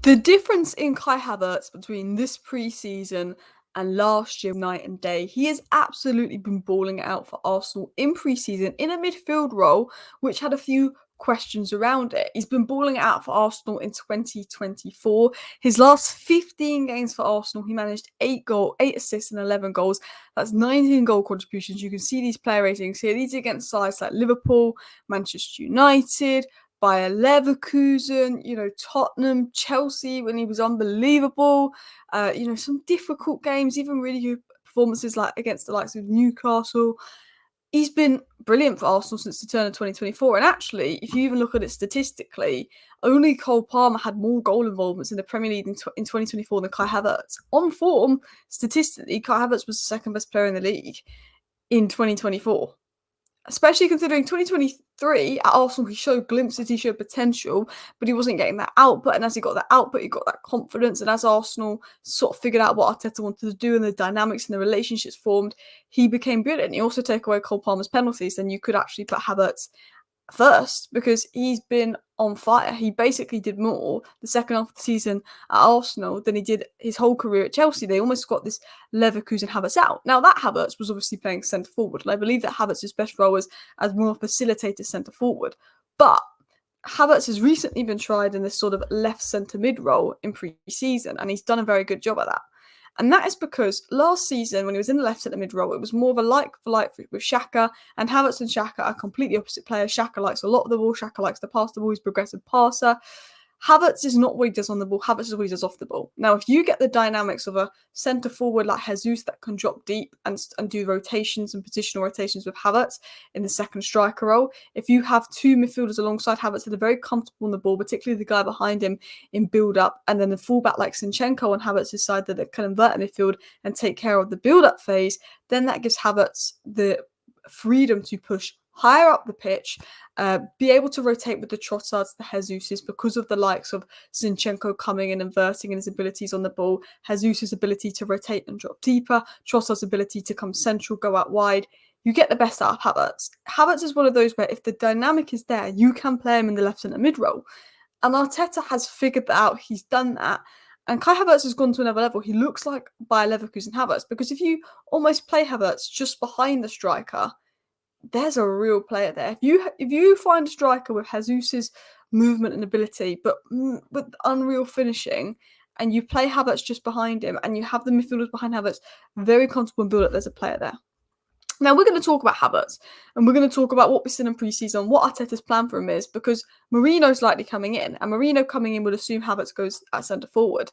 The difference in Kai Havertz between this pre-season and last year, night and day. He has absolutely been balling it out for Arsenal in pre-season in a midfield role, which had a few questions around it. He's been balling it out for Arsenal in 2024. His last 15 games for Arsenal, he managed 8 assists and 11 goals. That's 19 goal contributions. You can see these player ratings here. These are against sides like Liverpool, Manchester United, Bayer Leverkusen, Tottenham, Chelsea when he was unbelievable. Some difficult games, even really good performances like against the likes of Newcastle. He's been brilliant for Arsenal since the turn of 2024. And actually, if you even look at it statistically, only Cole Palmer had more goal involvements in the Premier League in 2024 than Kai Havertz. On form, statistically, Kai Havertz was the second best player in the league in 2024. Especially considering 2023 at Arsenal, he showed glimpses, he showed potential, but he wasn't getting that output. And as he got that output, he got that confidence. And as Arsenal sort of figured out what Arteta wanted to do and the dynamics and the relationships formed, he became good. And you also take away Cole Palmer's penalties, then you could actually put Havertz first because he's been on fire. He basically did more the second half of the season at Arsenal than he did his whole career at Chelsea. They almost got this Leverkusen Havertz out. Now that Havertz was obviously playing centre forward, and I believe that Havertz's best role was as more of a facilitator centre forward. But Havertz has recently been tried in this sort of left centre mid role in pre-season, and he's done a very good job at that. And that is because last season, when he was in the left centre mid role, it was more of a like for like with Xhaka, and Havertz and Xhaka are completely opposite players. Xhaka likes a lot of the ball, Xhaka likes to pass the ball, he's a progressive passer. Havertz is not what he does on the ball, Havertz is what he does off the ball. Now, if you get the dynamics of a centre forward like Jesus that can drop deep and do rotations and positional rotations with Havertz in the second striker role, if you have two midfielders alongside Havertz that are very comfortable on the ball, particularly the guy behind him in build-up, and then the fullback like Zinchenko on Havertz's side that can invert in midfield and take care of the build-up phase, then that gives Havertz the freedom to push higher up the pitch, be able to rotate with the Trossards, the Jesuses, because of the likes of Zinchenko coming and inverting and his abilities on the ball, Jesus' ability to rotate and drop deeper, Trossard's ability to come central, go out wide. You get the best out of Havertz. Havertz is one of those where if the dynamic is there, you can play him in the left centre mid role. And Arteta has figured that out. He's done that. And Kai Havertz has gone to another level. He looks like Bayer Leverkusen Havertz, because if you almost play Havertz just behind the striker, there's a real player there. If you find a striker with Jesus' movement and ability, but with unreal finishing, and you play Havertz just behind him, and you have the midfielders behind Havertz, very comfortable and build up, there's a player there. Now, we're going to talk about Havertz, and we're going to talk about what we've seen in pre-season, what Arteta's plan for him is, because Merino's likely coming in, and Merino coming in would assume Havertz goes at centre forward.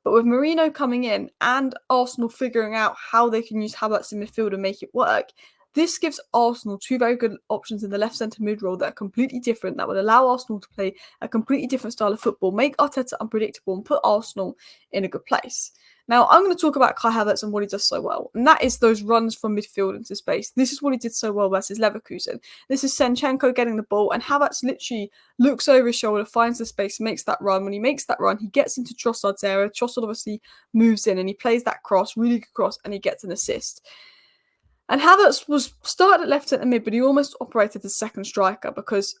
But with Merino coming in and Arsenal figuring out how they can use Havertz in midfield and make it work, this gives Arsenal two very good options in the left centre mid role that are completely different, that would allow Arsenal to play a completely different style of football, make Arteta unpredictable, and put Arsenal in a good place. Now, I'm going to talk about Kai Havertz and what he does so well, and that is those runs from midfield into space. This is what he did so well versus Leverkusen. This is Zinchenko getting the ball, and Havertz literally looks over his shoulder, finds the space, makes that run. When he makes that run, he gets into Trossard's area. Trossard obviously moves in, and he plays that cross, really good cross, and he gets an assist. And Havertz was started at left centre mid, but he almost operated as second striker because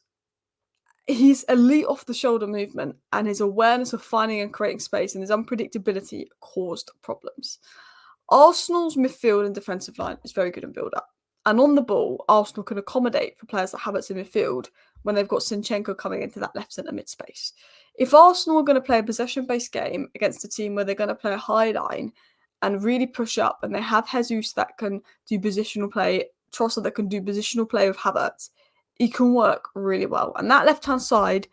his elite off-the-shoulder movement and his awareness of finding and creating space and his unpredictability caused problems. Arsenal's midfield and defensive line is very good in build-up. And on the ball, Arsenal can accommodate for players like Havertz in midfield when they've got Zinchenko coming into that left centre mid space. If Arsenal are going to play a possession-based game against a team where they're going to play a high line and really push up, and they have Jesus that can do positional play, Trossard that can do positional play with Havertz, he can work really well. And that left-hand side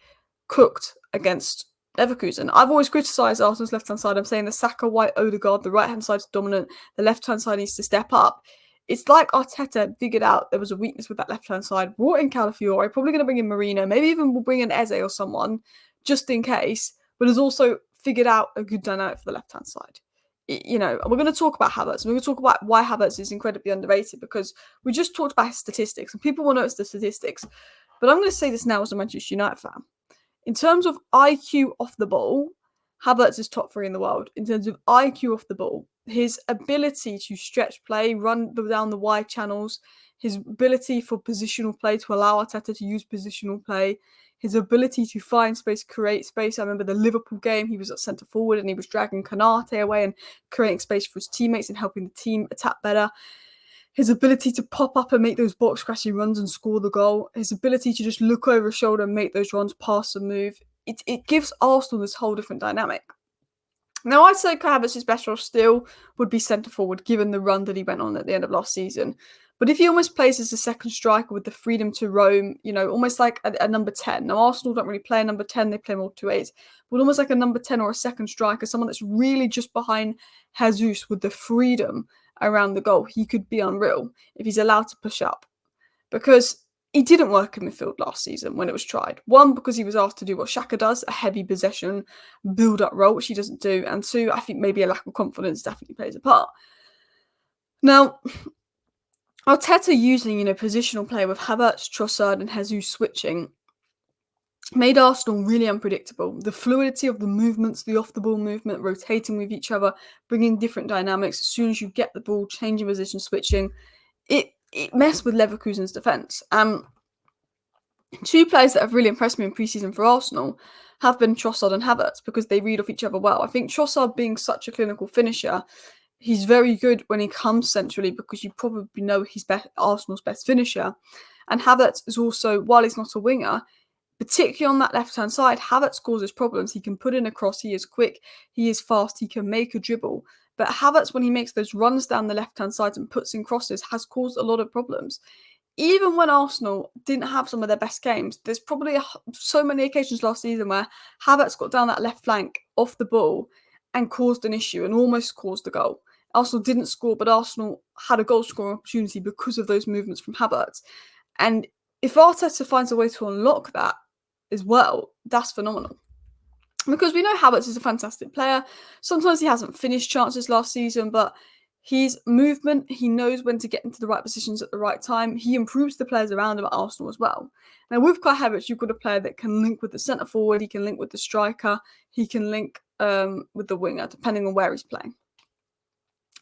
cooked against Leverkusen. I've always criticised Arsenal's left-hand side. I'm saying the Saka, White, Odegaard, the right-hand side is dominant, the left-hand side needs to step up. It's like Arteta figured out there was a weakness with that left-hand side, brought in Calafiore, probably going to bring in Merino, maybe even will bring in Eze or someone, just in case, but has also figured out a good dynamic for the left-hand side. We're going to talk about Havertz, and we're going to talk about why Havertz is incredibly underrated, because we just talked about his statistics, and people will notice the statistics, but I'm going to say this now as a Manchester United fan. In terms of IQ off the ball, Havertz is top 3 in the world. In terms of IQ off the ball, his ability to stretch play, run down the wide channels, his ability for positional play to allow Arteta to use positional play, his ability to find space, create space. I remember the Liverpool game, he was at centre forward and he was dragging Konate away and creating space for his teammates and helping the team attack better. His ability to pop up and make those box crashing runs and score the goal. His ability to just look over his shoulder and make those runs, pass and move. It gives Arsenal this whole different dynamic. Now, I'd say Kai Havertz's best role still would be centre forward, given the run that he went on at the end of last season. But if he almost plays as a second striker with the freedom to roam, almost like a number 10. Now, Arsenal don't really play a number 10, they play more 2-8. But almost like a number 10 or a second striker, someone that's really just behind Jesus with the freedom around the goal, he could be unreal if he's allowed to push up. Because he didn't work in midfield last season when it was tried. One, because he was asked to do what Xhaka does, a heavy possession, build-up role, which he doesn't do. And two, I think maybe a lack of confidence definitely plays a part. Now, Arteta using, positional play with Havertz, Trossard and Jesus switching made Arsenal really unpredictable. The fluidity of the movements, the off-the-ball movement, rotating with each other, bringing different dynamics. As soon as you get the ball, changing position, switching, it messed with Leverkusen's defence. Two players that have really impressed me in pre-season for Arsenal have been Trossard and Havertz because they read off each other well. I think Trossard, being such a clinical finisher, he's very good when he comes centrally because you probably know he's Arsenal's best finisher. And Havertz is also, while he's not a winger, particularly on that left-hand side, Havertz causes problems. He can put in a cross, he is quick, he is fast, he can make a dribble. But Havertz, when he makes those runs down the left-hand side and puts in crosses, has caused a lot of problems. Even when Arsenal didn't have some of their best games, there's probably so many occasions last season where Havertz got down that left flank off the ball and caused an issue and almost caused a goal. Arsenal didn't score, but Arsenal had a goal-scoring opportunity because of those movements from Havertz. And if Arteta finds a way to unlock that as well, that's phenomenal. Because we know Havertz is a fantastic player. Sometimes he hasn't finished chances last season, but his movement, he knows when to get into the right positions at the right time. He improves the players around him at Arsenal as well. Now, with Kai Havertz, you've got a player that can link with the centre-forward, he can link with the striker, he can link with the winger, depending on where he's playing.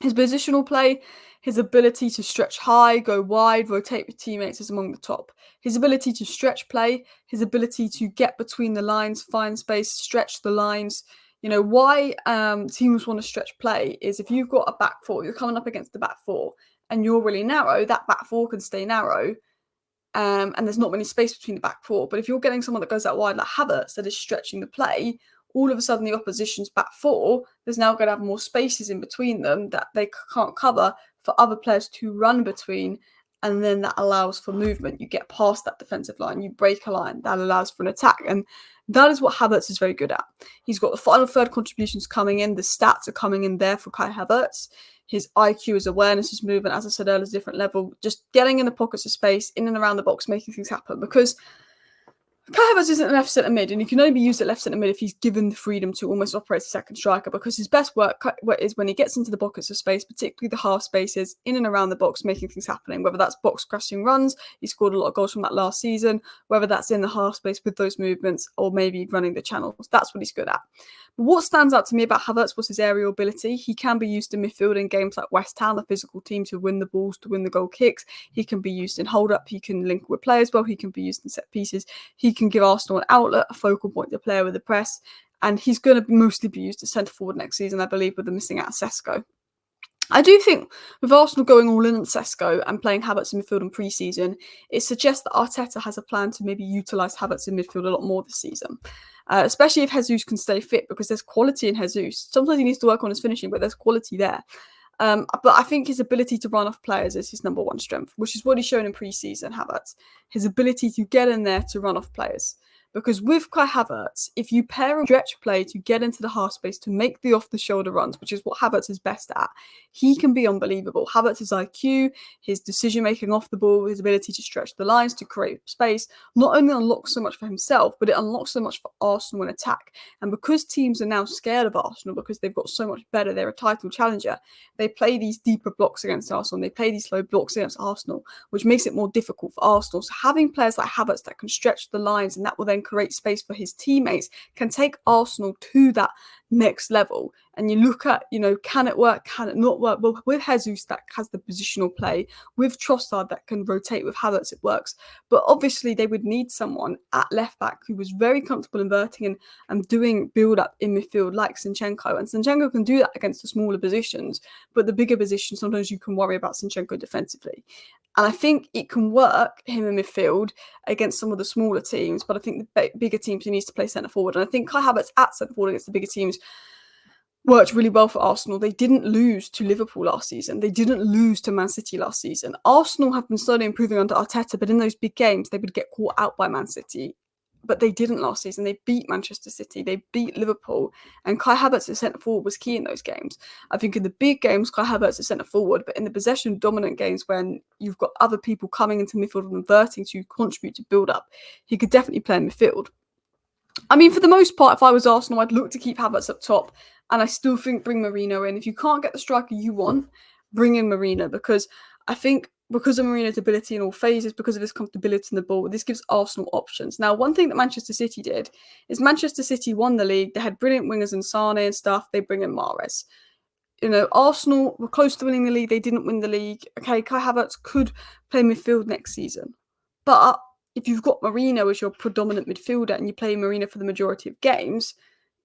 His positional play, his ability to stretch high, go wide, rotate with teammates is among the top. His ability to stretch play, his ability to get between the lines, find space, stretch the lines. Why teams want to stretch play is if you've got a back four, you're coming up against the back four and you're really narrow, that back four can stay narrow and there's not many space between the back four. But if you're getting someone that goes out wide like Havertz that is stretching the play, all of a sudden the opposition's back four, there's now going to have more spaces in between them that they can't cover for other players to run between, and then that allows for movement. You get past that defensive line, you break a line, that allows for an attack, and that is what Havertz is very good at. He's got the final third contributions coming in, the stats are coming in there for Kai Havertz. His IQ, his awareness, his movement, as I said earlier, is a different level, just getting in the pockets of space, in and around the box, making things happen, because Kai Havertz isn't a left centre mid, and he can only be used at left centre mid if he's given the freedom to almost operate as a second striker, because his best work is when he gets into the pockets of space, particularly the half spaces, in and around the box, making things happening, whether that's box crashing runs, he scored a lot of goals from that last season, whether that's in the half space with those movements, or maybe running the channels. That's what he's good at. But what stands out to me about Havertz was his aerial ability. He can be used in midfield in games like West Ham, a physical team, to win the balls, to win the goal kicks. He can be used in hold-up, he can link with players well, he can be used in set pieces, he can give Arsenal an outlet, a focal point to play with the press, and he's going to mostly be used as centre-forward next season, I believe, with the missing out of Sesko. I do think with Arsenal going all in on Sesko and playing Havertz in midfield in pre-season, it suggests that Arteta has a plan to maybe utilise Havertz in midfield a lot more this season. Especially if Jesus can stay fit, because there's quality in Jesus. Sometimes he needs to work on his finishing, but there's quality there. But I think his ability to run off players is his number one strength, which is what he's shown in pre-season, Havertz. His ability to get in there to run off players. Because with Kai Havertz, if you pair a stretch play to get into the half space, to make the off-the-shoulder runs, which is what Havertz is best at, he can be unbelievable. Havertz's IQ, his decision-making off the ball, his ability to stretch the lines, to create space, not only unlocks so much for himself, but it unlocks so much for Arsenal in attack. And because teams are now scared of Arsenal, because they've got so much better, they're a title challenger, they play these deeper blocks against Arsenal, and they play these slow blocks against Arsenal, which makes it more difficult for Arsenal. So having players like Havertz that can stretch the lines, and that will then create space for his teammates can take Arsenal to that next level. And you look at, can it work? Can it not work? Well, with Jesus, that has the positional play. With Trossard, that can rotate. With Havertz, it works. But obviously, they would need someone at left back who was very comfortable inverting and doing build-up in midfield like Zinchenko. And Zinchenko can do that against the smaller positions. But the bigger positions, sometimes you can worry about Zinchenko defensively. And I think it can work, him in midfield, against some of the smaller teams. But I think the bigger teams, he needs to play centre-forward. And I think Kai Havertz at centre-forward against the bigger teams worked really well for Arsenal. They didn't lose to Liverpool last season. They didn't lose to Man City last season. Arsenal have been slowly improving under Arteta, but in those big games, they would get caught out by Man City. But they didn't last season. They beat Manchester City. They beat Liverpool. And Kai Havertz at centre-forward was key in those games. I think in the big games, Kai Havertz is centre-forward. But in the possession-dominant games, when you've got other people coming into midfield and inverting to contribute to build-up, he could definitely play in midfield. I mean, for the most part, if I was Arsenal, I'd look to keep Havertz up top. And I still think bring Merino in. If you can't get the striker you want, bring in Merino. Because I think because of Merino's ability in all phases, because of his comfortability in the ball, this gives Arsenal options. Now, one thing that Manchester City did is Manchester City won the league. They had brilliant wingers in Sane and stuff. They bring in Mahrez. Arsenal were close to winning the league. They didn't win the league. Okay, Kai Havertz could play midfield next season. But if you've got Merino as your predominant midfielder and you play Merino for the majority of games,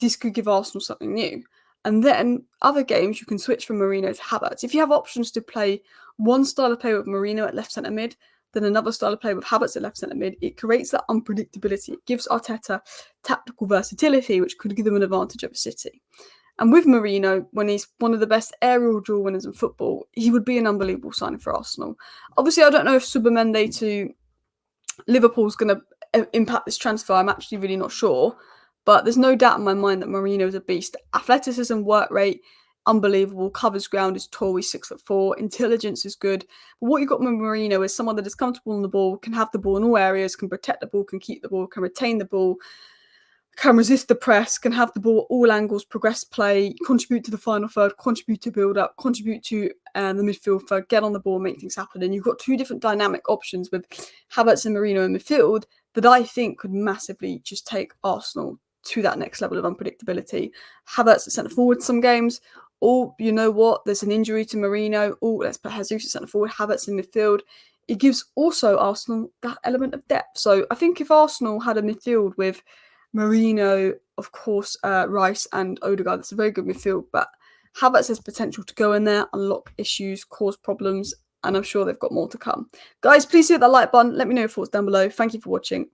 this could give Arsenal something new. And then other games, you can switch from Merino to Havertz. If you have options to play one style of play with Merino at left centre mid, then another style of play with Havertz at left centre mid, it creates that unpredictability. It gives Arteta tactical versatility, which could give them an advantage over City. And with Merino, when he's one of the best aerial duel winners in football, he would be an unbelievable signing for Arsenal. Obviously, I don't know if Subamende to Liverpool's going to impact this transfer. I'm actually really not sure. But there's no doubt in my mind that Merino is a beast. Athleticism, work rate, unbelievable. Covers ground, is tall, he's 6'4". Intelligence is good. But what you've got with Merino is someone that is comfortable on the ball, can have the ball in all areas, can protect the ball, can keep the ball, can retain the ball, can resist the press, can have the ball at all angles, progress play, contribute to the final third, contribute to build up, contribute to the midfield third, get on the ball, make things happen. And you've got two different dynamic options with Havertz and Merino in midfield that I think could massively just take Arsenal to that next level of unpredictability. Havertz at centre forward some games. Or, you know what, there's an injury to Merino. Oh, let's put Jesus at centre forward, Havertz in midfield. It gives also Arsenal that element of depth. So I think if Arsenal had a midfield with Merino, of course, Rice and Odegaard, that's a very good midfield. But Havertz has potential to go in there, unlock issues, cause problems. And I'm sure they've got more to come. Guys, please hit that like button. Let me know your thoughts down below. Thank you for watching.